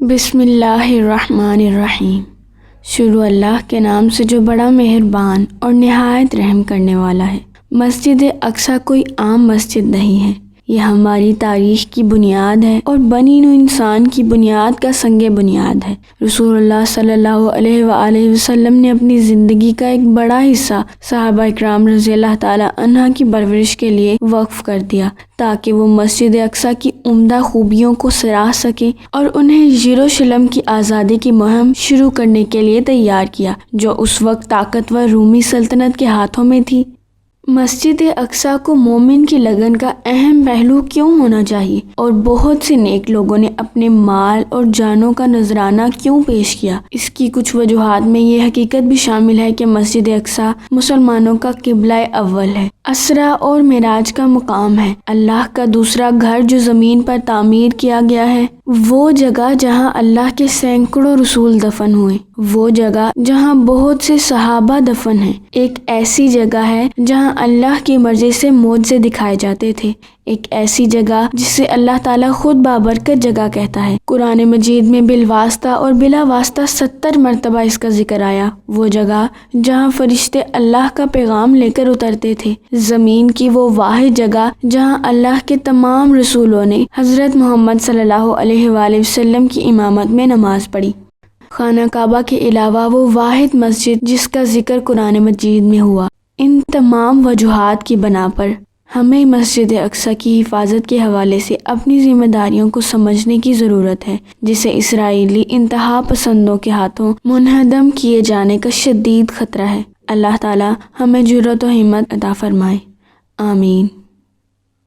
بسم اللہ الرحمن الرحیم۔ شروع اللہ کے نام سے جو بڑا مہربان اور نہایت رحم کرنے والا ہے۔ مسجد اقصیٰ کوئی عام مسجد نہیں ہے، یہ ہماری تاریخ کی بنیاد ہے اور بنی نوع انسان کی بنیاد کا سنگ بنیاد ہے۔ رسول اللہ صلی اللہ علیہ وآلہ وسلم نے اپنی زندگی کا ایک بڑا حصہ صحابہ اکرام رضی اللہ تعالی عنہ کی پرورش کے لیے وقف کر دیا تاکہ وہ مسجد اقصیٰ کی عمدہ خوبیوں کو سراہ سکیں اور انہیں یروشلم کی آزادی کی مہم شروع کرنے کے لیے تیار کیا جو اس وقت طاقتور رومی سلطنت کے ہاتھوں میں تھی۔ مسجد اقصیٰ کو مومن کی لگن کا اہم پہلو کیوں ہونا چاہیے اور بہت سے نیک لوگوں نے اپنے مال اور جانوں کا نذرانہ کیوں پیش کیا؟ اس کی کچھ وجوہات میں یہ حقیقت بھی شامل ہے کہ مسجد اقصیٰ مسلمانوں کا قبلہ اول ہے، اسرا اور معراج کا مقام ہے، اللہ کا دوسرا گھر جو زمین پر تعمیر کیا گیا ہے، وہ جگہ جہاں اللہ کے سینکڑوں رسول دفن ہوئے، وہ جگہ جہاں بہت سے صحابہ دفن ہیں، ایک ایسی جگہ ہے جہاں اللہ کی مرضی سے معجزے دکھائے جاتے تھے، ایک ایسی جگہ جسے اللہ تعالیٰ خود بابرکت جگہ کہتا ہے۔ قرآن مجید میں بالواسطہ اور بلا واسطہ 70 مرتبہ اس کا ذکر آیا، وہ جگہ جہاں فرشتے اللہ کا پیغام لے کر اترتے تھے، زمین کی وہ واحد جگہ جہاں اللہ کے تمام رسولوں نے حضرت محمد صلی اللہ علیہ وآلہ وسلم کی امامت میں نماز پڑھی، خانہ کعبہ کے علاوہ وہ واحد مسجد جس کا ذکر قرآن مجید میں ہوا۔ ان تمام وجوہات کی بنا پر ہمیں مسجد اقصیٰ کی حفاظت کے حوالے سے اپنی ذمہ داریوں کو سمجھنے کی ضرورت ہے، جسے اسرائیلی انتہا پسندوں کے ہاتھوں منہدم کیے جانے کا شدید خطرہ ہے۔ اللہ تعالی ہمیں جرأت و ہمت عطا فرمائے، آمین۔